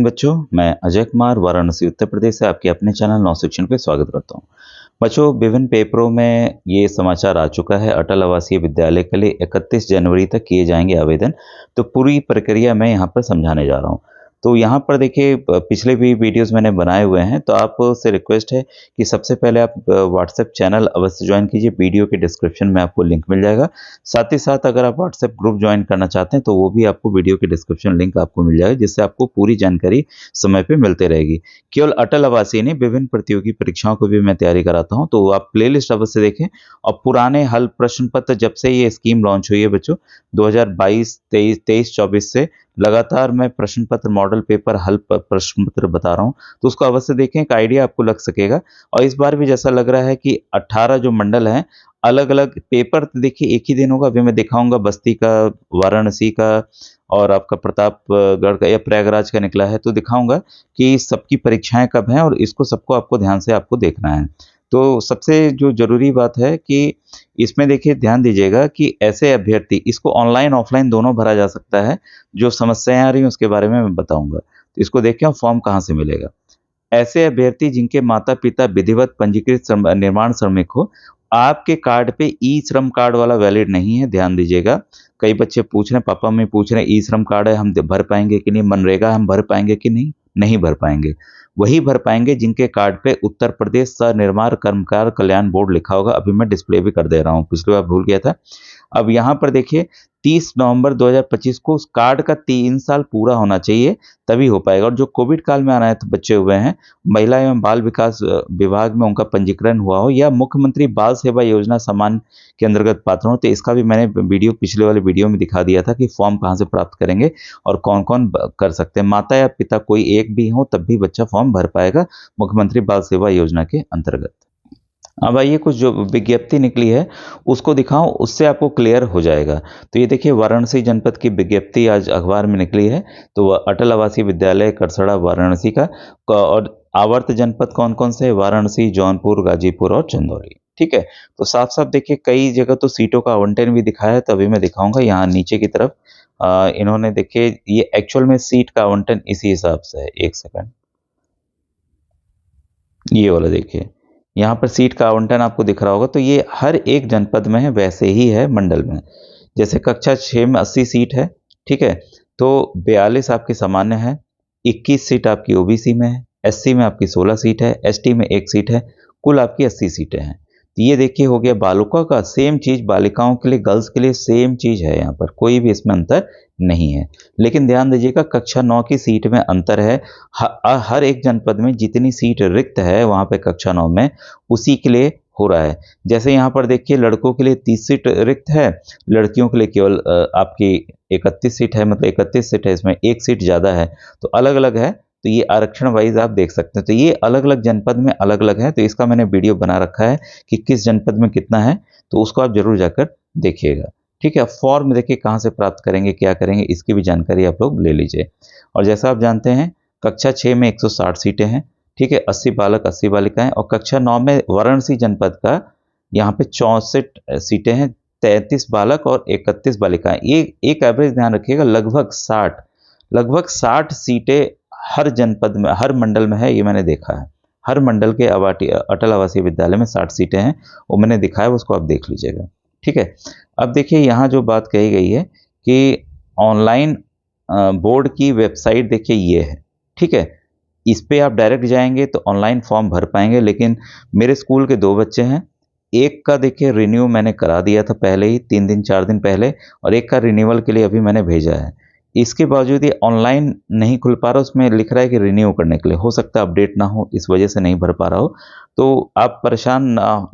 Morning बच्चों, मैं अजय कुमार वाराणसी उत्तर प्रदेश से आपके अपने चैनल नौ शिक्षण पे स्वागत करता हूं। बच्चों, विभिन्न पेपरों में ये समाचार आ चुका है, अटल आवासीय विद्यालय के लिए 31 जनवरी तक किए जाएंगे आवेदन। तो पूरी प्रक्रिया मैं यहाँ पर समझाने जा रहा हूँ। तो यहाँ पर देखिए, पिछले भी वीडियोस मैंने बनाए हुए हैं, तो आपसे रिक्वेस्ट है कि सबसे पहले आप व्हाट्सएप चैनल अवश्य ज्वाइन कीजिए। वीडियो के डिस्क्रिप्शन में आपको लिंक मिल जाएगा। साथ ही साथ अगर आप व्हाट्सएप ग्रुप ज्वाइन करना चाहते हैं तो वो भी आपको वीडियो के डिस्क्रिप्शन लिंक आपको मिल जाएगा, जिससे आपको पूरी जानकारी समय पे मिलते रहेगी। केवल अटल आवासीय नहीं, विभिन्न प्रतियोगी परीक्षाओं को भी मैं तैयारी कराता हूँ, तो आप प्लेलिस्ट अवश्य देखें। और पुराने हल प्रश्न पत्र, जब से ये स्कीम लॉन्च हुई है बच्चों 2022, 23, 24 से लगातार मैं प्रश्न पत्र, मॉडल पेपर, हल प्रश्न पत्र बता रहा हूँ, तो उसको अवश्य देखें, एक आइडिया आपको लग सकेगा। और इस बार भी जैसा लग रहा है कि 18 जो मंडल हैं, अलग अलग पेपर तो देखिए एक ही दिन होगा। अभी मैं दिखाऊंगा बस्ती का, वाराणसी का और आपका प्रतापगढ़ का या प्रयागराज का निकला है, तो दिखाऊंगा कि सबकी परीक्षाएं कब हैं और इसको सबको आपको ध्यान से आपको देखना है। तो सबसे जो जरूरी बात है कि इसमें देखिए ध्यान दीजिएगा कि ऐसे अभ्यर्थी, इसको ऑनलाइन ऑफलाइन दोनों भरा जा सकता है। जो समस्याएं आ रही हैं उसके बारे में मैं बताऊंगा। तो इसको देखें, फॉर्म कहाँ से मिलेगा। ऐसे अभ्यर्थी जिनके माता पिता विधिवत पंजीकृत निर्माण श्रमिक हो, आपके कार्ड पे ई श्रम कार्ड वाला वैलिड नहीं है, ध्यान दीजिएगा। कई बच्चे पूछ रहे हैं, पापा मम्मी पूछ रहे हैं, ई श्रम कार्ड है, हम भर पाएंगे कि नहीं, मनरेगा हम भर पाएंगे कि नहीं। नहीं भर पाएंगे। वही भर पाएंगे जिनके कार्ड पे उत्तर प्रदेश सनिर्माण कर्मकार कल्याण बोर्ड लिखा होगा। अभी मैं डिस्प्ले भी कर दे रहा हूँ, पिछली बार भूल गया था। अब यहाँ पर देखिए, 30 नवंबर 2025 को उस कार्ड का 3 साल पूरा होना चाहिए, तभी हो पाएगा। और जो कोविड काल में आना बच्चे हुए हैं, महिला एवं बाल विकास विभाग में उनका पंजीकरण हुआ हो, या मुख्यमंत्री बाल सेवा योजना सम्मान के अंतर्गत पात्र हो, तो इसका भी मैंने वीडियो, पिछले वाले वीडियो में दिखा दिया था कि फॉर्म कहाँ से प्राप्त करेंगे और कौन कौन कर सकते हैं। माता या पिता कोई एक भी हो तब भी बच्चा फॉर्म भर पाएगा मुख्यमंत्री बाल सेवा योजना के अंतर्गत। अब आइए, कुछ जो विज्ञप्ति निकली है उसको दिखाऊं, उससे आपको क्लियर हो जाएगा। तो ये देखिए, वाराणसी जनपद की विज्ञप्ति आज अखबार में निकली है। तो अटल आवासीय विद्यालय करसड़ा वाराणसी का, और आवर्त जनपद कौन कौन से, वाराणसी, जौनपुर, गाजीपुर और चंदौली। ठीक है। तो साफ साफ देखिए, कई जगह तो सीटों का आवंटन भी दिखाया है, तभी मैं दिखाऊंगा। यहाँ नीचे की तरफ इन्होंने देखिए, ये एक्चुअल में सीट का आवंटन इसी हिसाब से है। एक सेकंड, ये वाला देखिए, यहाँ पर सीट का आवंटन आपको दिख रहा होगा। तो ये हर एक जनपद में है, वैसे ही है मंडल में। जैसे कक्षा 6 में 80 सीट है, ठीक है, तो 42 आपकी सामान्य है, 21 सीट आपकी ओबीसी में है, एससी में आपकी 16 सीट है, एसटी में 1 सीट है, कुल आपकी 80 सीटें हैं। तो ये देखिए हो गया बालकों का। सेम चीज बालिकाओं के लिए, गर्ल्स के लिए सेम चीज है, यहाँ पर कोई भी इसमें अंतर नहीं है। लेकिन ध्यान दीजिएगा, कक्षा 9 की सीट में अंतर है। हर एक जनपद में जितनी सीट रिक्त है वहां पे कक्षा 9 में, उसी के लिए हो रहा है। जैसे यहाँ पर देखिए, लड़कों के लिए 30 सीट रिक्त है, लड़कियों के लिए केवल आपकी 31 सीट है, मतलब 31 सीट है, इसमें 1 सीट ज्यादा है, तो अलग अलग है। तो ये आरक्षण वाइज आप देख सकते हैं। तो ये अलग अलग जनपद में अलग अलग है, तो इसका मैंने वीडियो बना रखा है कि किस जनपद में कितना है, तो उसको आप जरूर जाकर देखिएगा। ठीक है। फॉर्म देखिए कहाँ से प्राप्त करेंगे, क्या करेंगे, इसकी भी जानकारी आप लोग ले लीजिए। और जैसा आप जानते हैं, कक्षा 6 में 160 सीटें हैं, ठीक है, 80 बालक 80 बालिकाएं। और कक्षा 9 में वाराणसी जनपद का यहाँ पे 64 सीटें हैं, 33 बालक और 31 बालिकाएं। ये एक एवरेज ध्यान रखिएगा, लगभग 60 सीटें हर जनपद में, हर मंडल में है, ये मैंने देखा है। हर मंडल के अटल आवासीय विद्यालय में 60 सीटें हैं, वो मैंने दिखा है, उसको आप देख लीजिएगा। ठीक है। अब देखिए, यहाँ जो बात कही गई है कि ऑनलाइन बोर्ड की वेबसाइट देखिए ये है, ठीक है। इस पे आप डायरेक्ट जाएंगे तो ऑनलाइन फॉर्म भर पाएंगे। लेकिन मेरे स्कूल के 2 बच्चे हैं, एक का देखिए रिन्यू मैंने करा दिया था पहले ही, 3 दिन 4 दिन पहले, और एक का रिन्यूअल के लिए अभी मैंने भेजा है। इसके बावजूद ये ऑनलाइन नहीं खुल पा रहा, उसमें लिख रहा है कि रिन्यू करने के लिए, हो सकता है अपडेट ना हो, इस वजह से नहीं भर पा रहा हो। तो आप परेशान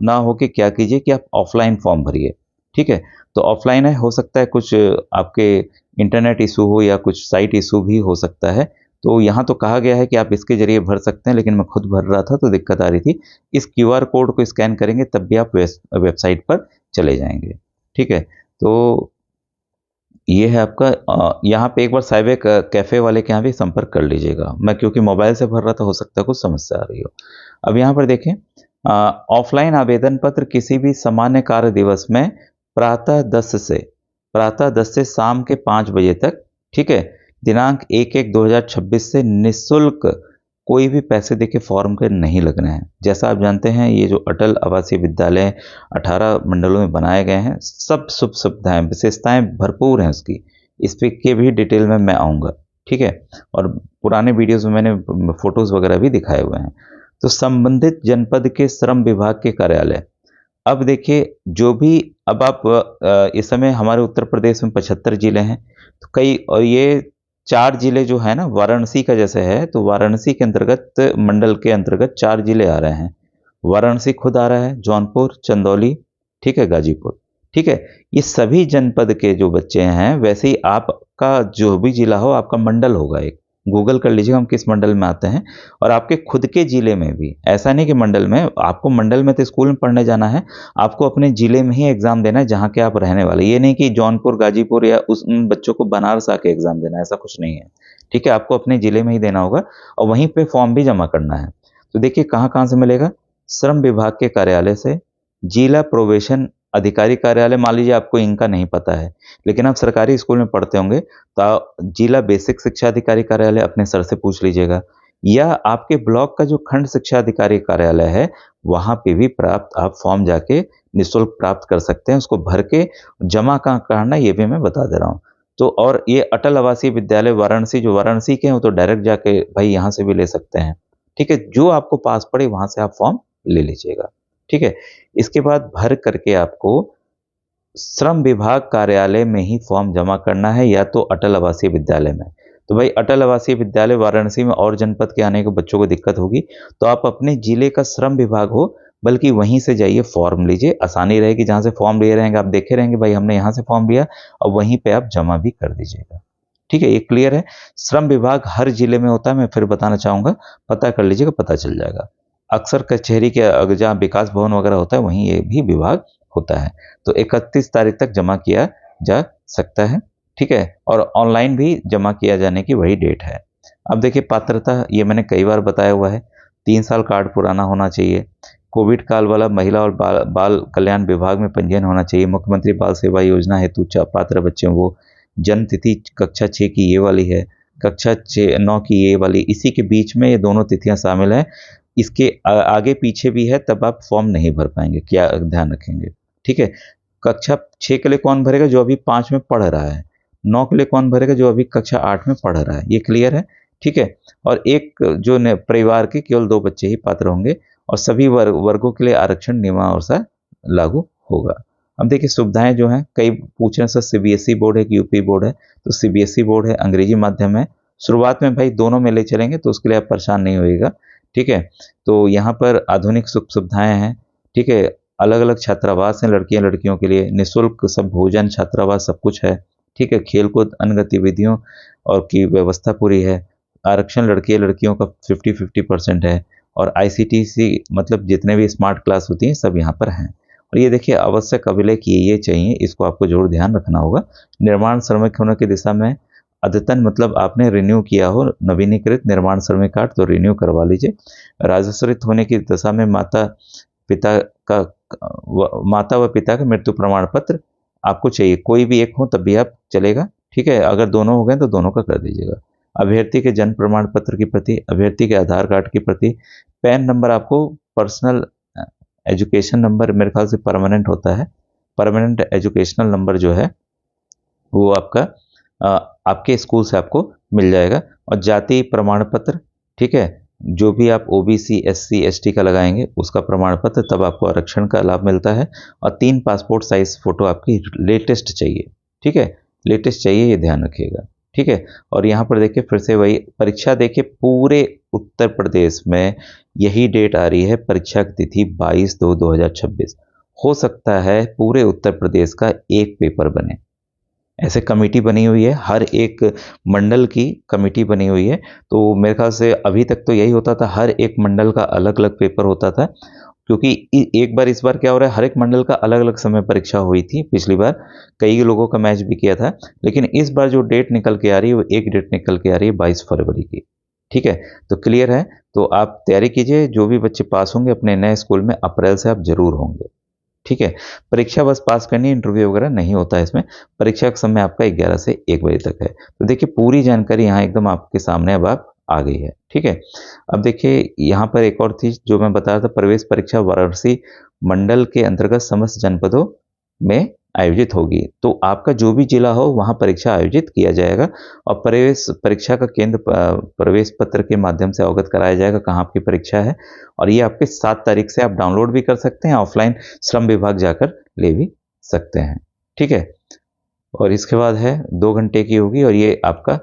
ना हो कि क्या कीजिए कि आप ऑफलाइन फॉर्म भरिए। ठीक है। तो ऑफलाइन है, हो सकता है कुछ आपके इंटरनेट इशू हो या कुछ साइट इशू भी हो सकता है। तो यहाँ तो कहा गया है कि आप इसके जरिए भर सकते हैं, लेकिन मैं खुद भर रहा था तो दिक्कत आ रही थी। इस क्यूआर कोड को स्कैन करेंगे तब भी आप वेबसाइट पर चले जाएंगे। ठीक है। तो ये है आपका, यहाँ पे एक बार साइबर कैफे वाले के यहाँ भी संपर्क कर लीजिएगा। मैं क्योंकि मोबाइल से भर रहा था, हो सकता है कुछ समस्या आ रही हो। अब यहाँ पर देखें, ऑफलाइन आवेदन पत्र किसी भी सामान्य कार्य दिवस में प्रातः 10 से शाम के 5 बजे तक, ठीक है, दिनांक 1/1/2026 से निःशुल्क कोई भी पैसे देके फॉर्म के नहीं लगने हैं। जैसा आप जानते हैं ये जो अटल आवासीय विद्यालय 18 मंडलों में बनाए गए हैं, सब सुख सुविधाएं विशेषताएं भरपूर हैं उसकी। इस पे के भी डिटेल में मैं आऊँगा, ठीक है। और पुराने वीडियोस में मैंने फोटोज़ वगैरह भी दिखाए हुए हैं। तो संबंधित जनपद के श्रम विभाग के कार्यालय, अब देखिए जो भी अब आप इस समय हमारे उत्तर प्रदेश में 75 जिले हैं, तो कई और ये 4 जिले जो है ना वाराणसी का जैसे है, तो वाराणसी के अंतर्गत मंडल के अंतर्गत 4 जिले आ रहे हैं। वाराणसी खुद आ रहा है, जौनपुर, चंदौली, ठीक है, गाजीपुर, ठीक है। ये सभी जनपद के जो बच्चे हैं, वैसे ही आपका जो भी जिला हो आपका मंडल होगा एक। गूगल कर लीजिएगा हम किस मंडल में आते हैं, और आपके खुद के जिले में भी ऐसा नहीं कि मंडल में, आपको मंडल में तो स्कूल में पढ़ने जाना है, आपको अपने जिले में ही एग्जाम देना है जहाँ के आप रहने वाले। ये नहीं कि जौनपुर, गाजीपुर या उन बच्चों को बनारस आके एग्जाम देना है, ऐसा कुछ नहीं है, ठीक है। आपको अपने जिले में ही देना होगा और वहीं पे फॉर्म भी जमा करना है। तो देखिए कहाँ कहाँ से मिलेगा, श्रम विभाग के कार्यालय से, जिला प्रोबेशन अधिकारी कार्यालय, मान लीजिए आपको इनका नहीं पता है लेकिन आप सरकारी स्कूल में पढ़ते होंगे तो जिला बेसिक शिक्षा अधिकारी कार्यालय अपने सर से पूछ लीजिएगा, या आपके ब्लॉक का जो खंड शिक्षा अधिकारी कार्यालय है वहां पे भी प्राप्त आप फॉर्म जाके निःशुल्क प्राप्त कर सकते हैं। उसको भर के जमा कहाँ करना ये भी मैं बता दे रहा हूँ। तो और ये अटल आवासीय विद्यालय वाराणसी, जो वाराणसी के हैं वो तो डायरेक्ट जाके भाई यहाँ से भी ले सकते हैं, ठीक है। जो आपको पास पड़े वहां से आप फॉर्म ले लीजिएगा, ठीक है। इसके बाद भर करके आपको श्रम विभाग कार्यालय में ही फॉर्म जमा करना है, या तो अटल आवासीय विद्यालय में। तो भाई अटल आवासीय विद्यालय वाराणसी में और जनपद के आने के बच्चों को दिक्कत होगी, तो आप अपने जिले का श्रम विभाग हो बल्कि वहीं से जाइए फॉर्म लीजिए, आसानी रहेगी। जहां से फॉर्म लिए रहेंगे आप देखे रहेंगे भाई हमने यहाँ से फॉर्म लिया, और वहीं पे आप जमा भी कर दीजिएगा, ठीक है। ये क्लियर है। श्रम विभाग हर जिले में होता है, मैं फिर बताना चाहूंगा, पता कर लीजिएगा, पता चल जाएगा। अक्सर कचहरी के जहाँ विकास भवन वगैरह होता है वहीं ये भी विभाग होता है। तो 31 तारीख तक जमा किया जा सकता है, ठीक है। और ऑनलाइन भी जमा किया जाने की वही डेट है। अब देखिए पात्रता, ये मैंने कई बार बताया हुआ है, 3 साल कार्ड पुराना होना चाहिए, कोविड काल वाला महिला और बाल कल्याण विभाग में पंजीयन होना चाहिए, मुख्यमंत्री बाल सेवा योजना हेतु पात्र बच्चों को, जन्म तिथि कक्षा 6 की ये वाली है, कक्षा 9 की ये वाली, इसी के बीच में ये दोनों तिथियां शामिल है। इसके आगे पीछे भी है तब आप फॉर्म नहीं भर पाएंगे, क्या ध्यान रखेंगे, ठीक है। कक्षा 6 के लिए कौन भरेगा, जो अभी 5 में पढ़ रहा है। 9 के लिए कौन भरेगा, जो अभी कक्षा 8 में पढ़ रहा है। ये क्लियर है, ठीक है। और एक जो परिवार के केवल 2 बच्चे ही पात्र होंगे, और सभी वर्गों के लिए आरक्षण नियमानुसार लागू होगा। अब देखिए सुविधाएं जो हैं, कई पूछ रहे हैं सर सीबीएसई बोर्ड है कि यूपी बोर्ड है, तो सीबीएसई बोर्ड है, अंग्रेजी माध्यम है। शुरुआत में भाई दोनों में ले चलेंगे तो उसके लिए आप परेशान नहीं होइएगा, ठीक है। तो यहाँ पर आधुनिक सुख सुविधाएं हैं, ठीक है। अलग अलग छात्रावास हैं लड़कियां लड़कियों के लिए, निःशुल्क सब भोजन छात्रावास सब कुछ है, ठीक है। खेलकूद अन्य गतिविधियों और की व्यवस्था पूरी है। आरक्षण लड़कियां लड़कियों का 50-50% है, और आईसीटीसी मतलब जितने भी स्मार्ट क्लास होती हैं सब यहाँ पर हैं। और ये देखिए आवश्यक अभिलेख ये चाहिए, इसको आपको जरूर ध्यान रखना होगा। निर्माण श्रमिक होने की दिशा में अद्यतन मतलब आपने रिन्यू किया हो, नवीनीकृत निर्माण श्रमिक कार्ड, तो रिन्यू करवा लीजिए। राजस्वरित होने की दशा में माता व पिता का मृत्यु प्रमाण पत्र आपको चाहिए, कोई भी एक हो तब भी आप चलेगा, ठीक है। अगर दोनों हो गए तो दोनों का कर दीजिएगा। अभ्यर्थी के जन्म प्रमाण पत्र की प्रति, अभ्यर्थी के आधार कार्ड की प्रति, पैन नंबर, आपको पर्सनल एजुकेशन नंबर मेरे ख्याल से परमानेंट होता है, परमानेंट एजुकेशनल नंबर जो है वो आपका आपके स्कूल से आपको मिल जाएगा। और जाति प्रमाण पत्र, ठीक है, जो भी आप ओबीसी एससी एसटी का लगाएंगे उसका प्रमाण पत्र, तब आपको आरक्षण का लाभ मिलता है। और 3 पासपोर्ट साइज फोटो आपकी लेटेस्ट चाहिए, ठीक है, लेटेस्ट चाहिए, ये ध्यान रखिएगा, ठीक है। और यहाँ पर देखिए फिर से वही परीक्षा, देखिए पूरे उत्तर प्रदेश में यही डेट आ रही है, परीक्षा की तिथि 22/2/2026। हो सकता है पूरे उत्तर प्रदेश का एक पेपर बने, ऐसे कमेटी बनी हुई है, हर एक मंडल की कमेटी बनी हुई है। तो मेरे ख्याल से अभी तक तो यही होता था, हर एक मंडल का अलग अलग पेपर होता था, क्योंकि एक बार इस बार क्या हो रहा है, हर एक मंडल का अलग अलग समय परीक्षा हुई थी। पिछली बार कई लोगों का मैच भी किया था, लेकिन इस बार जो डेट निकल के आ रही है वो एक डेट निकल के आ रही है 22 फरवरी की, ठीक है। तो क्लियर है, तो आप तैयारी कीजिए, जो भी बच्चे पास होंगे अपने नए स्कूल में अप्रैल से आप जरूर होंगे, ठीक है। परीक्षा बस पास करनी है, इंटरव्यू वगैरह नहीं होता है इसमें। परीक्षा का समय आपका 11 से 1 बजे तक है। तो देखिए पूरी जानकारी यहाँ एकदम आपके सामने अब आप आ गई है, ठीक है। अब देखिए यहाँ पर एक और चीज जो मैं बता रहा था, प्रवेश परीक्षा वाराणसी मंडल के अंतर्गत समस्त जनपदों में आयोजित होगी। तो आपका जो भी जिला हो वहाँ परीक्षा आयोजित किया जाएगा और प्रवेश परीक्षा का केंद्र प्रवेश पत्र के माध्यम से अवगत कराया जाएगा कहाँ आपकी परीक्षा है। और ये आपके 7 तारीख से आप डाउनलोड भी कर सकते हैं, ऑफलाइन श्रम विभाग जाकर ले भी सकते हैं, ठीक है। और इसके बाद है 2 घंटे की होगी और ये आपका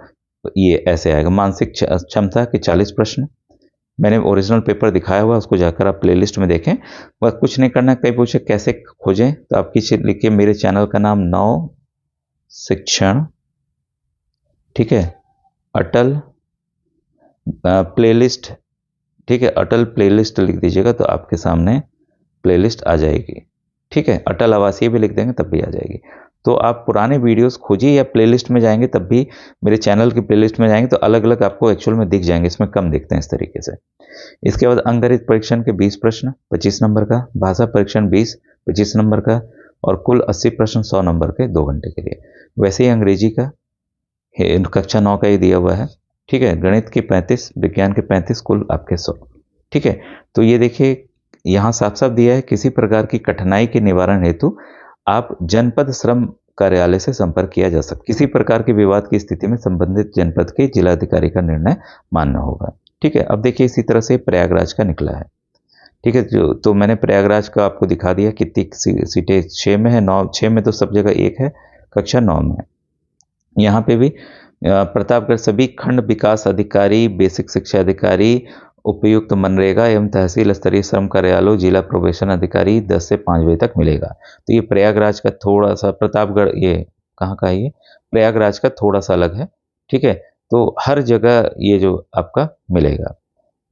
ये ऐसे आएगा। मानसिक क्षमता के 40 प्रश्न, मैंने ओरिजिनल पेपर दिखाया हुआ, उसको जाकर आप प्लेलिस्ट में देखें। बस कुछ नहीं करना। कई पूछे कैसे खोजें, तो आप किसी लिखिए मेरे चैनल का नाम नव शिक्षण, ठीक है, अटल प्लेलिस्ट, ठीक है, अटल प्लेलिस्ट लिख दीजिएगा तो आपके सामने प्लेलिस्ट आ जाएगी, ठीक है। अटल आवासीय भी लिख देंगे तब भी आ जाएगी। तो आप पुराने वीडियोस खोजिए या प्लेलिस्ट में जाएंगे तब भी, मेरे चैनल की प्लेलिस्ट में जाएंगे तो अलग अलग आपको एक्चुअल में दिख जाएंगे, इसमें कम दिखते हैं इस तरीके से। इसके बाद अंकगणित परीक्षण के 20 प्रश्न 25 नंबर का, भाषा परीक्षण 20 25 नंबर का और कुल 80 प्रश्न 100 नंबर के 2 घंटे के लिए। वैसे ही अंग्रेजी का कक्षा 9 का ही दिया हुआ है, ठीक है। गणित के 35, विज्ञान के 35, कुल आपके 100, ठीक है। तो ये देखिए यहाँ साफ साफ दिया है, किसी प्रकार की कठिनाई के निवारण हेतु आप जनपद श्रम कार्यालय से संपर्क किया जा सकता है। किसी प्रकार के विवाद की स्थिति में संबंधित जनपद के जिलाधिकारी का निर्णय मानना होगा, ठीक है। अब देखिए इसी तरह से प्रयागराज का निकला है, ठीक है। जो तो मैंने प्रयागराज का आपको दिखा दिया कितनी सीटें 6 में है, 9 6 में तो सब जगह 1 है, कक्षा 9 में। यहाँ पे भी प्रतापगढ़ सभी खंड विकास अधिकारी, बेसिक शिक्षा अधिकारी, उपयुक्त मनरेगा एवं तहसील स्तरीय श्रम कार्यालय, जिला प्रोबेशन अधिकारी 10 से 5 बजे तक मिलेगा। तो ये प्रयागराज का थोड़ा सा, प्रतापगढ़ ये कहाँ का है, ये प्रयागराज का थोड़ा सा अलग है, ठीक है। तो हर जगह ये जो आपका मिलेगा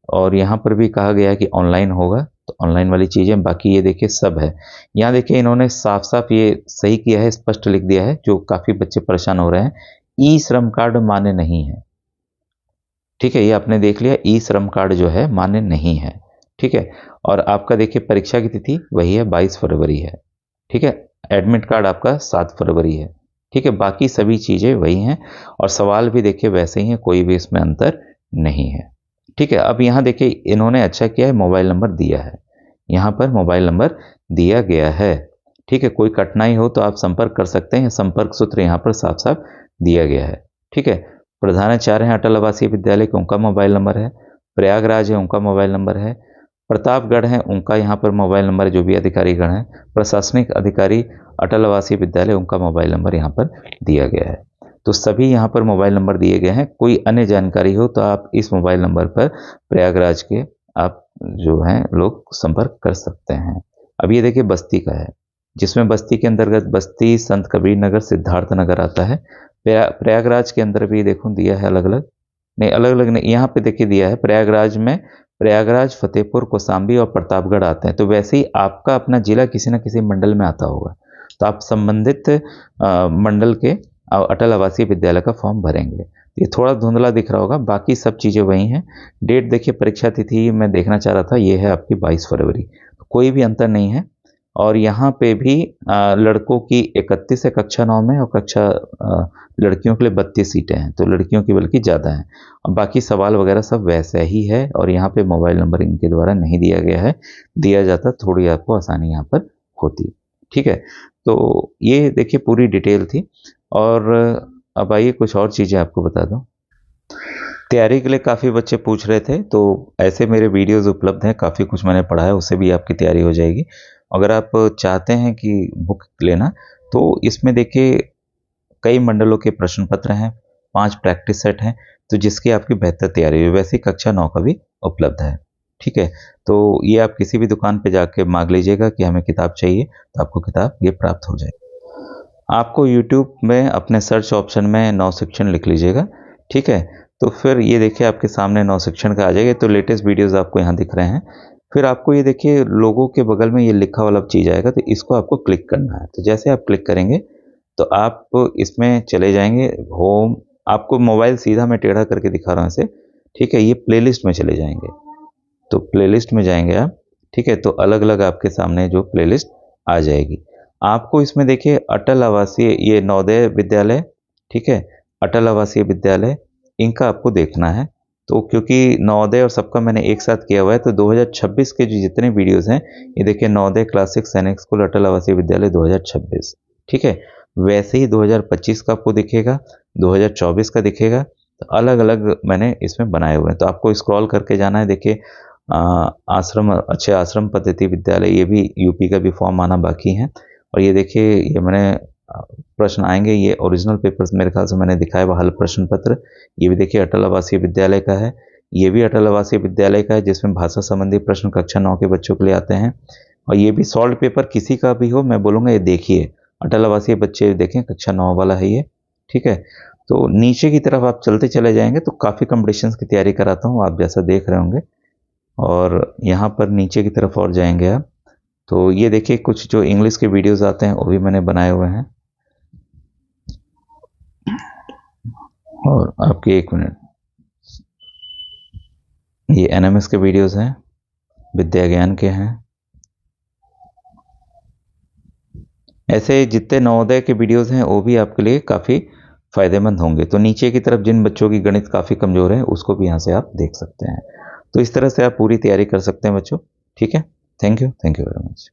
और यहाँ पर भी कहा गया है कि ऑनलाइन होगा, तो ऑनलाइन वाली चीज़ें, बाकी ये देखिए सब है। यहाँ देखिए इन्होंने साफ साफ ये सही किया है, स्पष्ट लिख दिया है, जो काफ़ी बच्चे परेशान हो रहे हैं। ई श्रम कार्ड मान्य नहीं है, ठीक है। ये आपने देख लिया, ई श्रम कार्ड जो है मान्य नहीं है, ठीक है। और आपका देखिए परीक्षा की तिथि वही है, 22 फरवरी है, ठीक है। एडमिट कार्ड आपका 7 फरवरी है, ठीक है। बाकी सभी चीज़ें वही हैं और सवाल भी देखिए वैसे ही हैं, कोई भी इसमें अंतर नहीं है, ठीक है। अब यहाँ देखिए इन्होंने अच्छा किया है, मोबाइल नंबर दिया है, यहाँ पर मोबाइल नंबर दिया गया है, ठीक है। कोई कठिनाई हो तो आप संपर्क कर सकते हैं, संपर्क सूत्र यहाँ पर साफ साफ दिया गया है, ठीक है। प्रधानाचार्य हैं अटल आवासीय विद्यालय के, उनका मोबाइल नंबर है। प्रयागराज है, उनका मोबाइल नंबर है। प्रतापगढ़ है, उनका यहाँ पर मोबाइल नंबर है, जो भी अधिकारीगण हैं। प्रशासनिक अधिकारी अटल आवासीय विद्यालय, उनका मोबाइल नंबर यहाँ पर दिया गया है। तो सभी यहाँ पर मोबाइल नंबर दिए गए हैं। कोई अन्य जानकारी हो तो आप इस मोबाइल नंबर पर प्रयागराज के आप जो हैं लोग संपर्क कर सकते हैं। अब ये देखिए बस्ती का है, जिसमें बस्ती के अंतर्गत बस्ती, संत कबीर नगर, सिद्धार्थ नगर आता है। प्रयागराज के अंदर भी देखो दिया है अलग अलग, नहीं अलग अलग नहीं, यहाँ पे देखिए दिया है प्रयागराज में, प्रयागराज, फतेहपुर, कौशाम्बी और प्रतापगढ़ आते हैं। तो वैसे ही आपका अपना जिला किसी न किसी मंडल में आता होगा, तो आप संबंधित मंडल के अटल आवासीय विद्यालय का फॉर्म भरेंगे। ये थोड़ा धुंधला दिख रहा होगा, बाकी सब चीज़ें वही हैं। डेट देखिए, परीक्षा तिथि मैं देखना चाह रहा था, ये है आपकी 22 फरवरी, कोई भी अंतर नहीं है। और यहाँ पे भी लड़कों की 31 है कक्षा 9 में और कक्षा लड़कियों के लिए 32 सीटें हैं, तो लड़कियों की बल्कि ज़्यादा हैं। और बाकी सवाल वगैरह सब वैसा ही है और यहाँ पे मोबाइल नंबर इनके द्वारा नहीं दिया गया है, दिया जाता थोड़ी आपको आसानी यहाँ पर होती, ठीक है। तो ये देखिए पूरी डिटेल थी। और अब आइए कुछ और चीज़ें आपको बता दूँ। तैयारी के लिए काफ़ी बच्चे पूछ रहे थे, तो ऐसे मेरे वीडियोज़ उपलब्ध हैं, काफ़ी कुछ मैंने पढ़ा है, उससे भी आपकी तैयारी हो जाएगी। अगर आप चाहते हैं कि बुक लेना तो इसमें देखिए कई मंडलों के प्रश्न पत्र हैं, 5 प्रैक्टिस सेट हैं, तो जिसकी आपकी बेहतर तैयारी हो। वैसे कक्षा 9 का भी उपलब्ध है, ठीक है। तो ये आप किसी भी दुकान पे जाके मांग लीजिएगा कि हमें किताब चाहिए, तो आपको किताब ये प्राप्त हो जाएगी। आपको यूट्यूब में अपने सर्च ऑप्शन में नव शिक्षण लिख लीजिएगा, ठीक है। तो फिर ये देखिए आपके सामने नव शिक्षण का आ जाएगा, तो लेटेस्ट वीडियोज़ आपको यहाँ दिख रहे हैं। फिर आपको ये देखिए लोगों के बगल में ये लिखा वाला चीज़ आएगा, तो इसको आपको क्लिक करना है। तो जैसे आप क्लिक करेंगे तो आप इसमें चले जाएंगे होम, आपको मोबाइल सीधा मैं टेढ़ा करके दिखा रहा हूँ इसे, ठीक है। ये प्लेलिस्ट में चले जाएंगे, तो प्लेलिस्ट में जाएंगे आप, ठीक है। तो अलग अलग आपके सामने जो प्लेलिस्ट आ जाएगी। आपको इसमें देखिए अटल आवासीय ये नवोदय विद्यालय, ठीक है, अटल आवासीय विद्यालय, इनका आपको देखना है। तो क्योंकि नवोदय और सबका मैंने एक साथ किया हुआ है, तो 2026 के जो जितने वीडियोस हैं, ये देखिए नवोदय क्लासिक सैनिक स्कूल अटल आवासीय विद्यालय 2026, ठीक है। वैसे ही 2025 का आपको दिखेगा, 2024 का दिखेगा, तो अलग अलग मैंने इसमें बनाए हुए हैं। तो आपको स्क्रॉल करके जाना है। देखिए आश्रम, अच्छे आश्रम पद्धति विद्यालय, ये भी यूपी का भी फॉर्म आना बाकी है। और ये देखिए ये मैंने प्रश्न आएंगे, ये ओरिजिनल पेपर्स मेरे ख्याल से मैंने दिखाया हुआ हल प्रश्न पत्र। ये भी देखिए अटल आवासीय विद्यालय का है, ये भी अटल आवासीय विद्यालय का है, जिसमें भाषा संबंधी प्रश्न कक्षा 9 के बच्चों के लिए आते हैं। और ये भी सॉल्व पेपर किसी का भी हो, मैं बोलूँगा ये देखिए, अटल आवासीय बच्चे देखें, कक्षा 9 वाला है ये, ठीक है। तो नीचे की तरफ आप चलते चले जाएंगे तो काफ़ी कॉम्पिटिशन्स की तैयारी कराता हूँ, आप जैसा देख रहे होंगे। और यहाँ पर नीचे की तरफ और जाएंगे आप, तो ये देखिए कुछ जो इंग्लिश के वीडियोस आते हैं वो भी मैंने बनाए हुए हैं। और आपके एक मिनट, ये एनएमएस के वीडियोस हैं, विद्या ज्ञान के हैं, ऐसे जितने नवोदय के वीडियोस हैं वो भी आपके लिए काफ़ी फ़ायदेमंद होंगे। तो नीचे की तरफ जिन बच्चों की गणित काफ़ी कमज़ोर है उसको भी यहाँ से आप देख सकते हैं। तो इस तरह से आप पूरी तैयारी कर सकते हैं बच्चों, ठीक है। Thank you very much.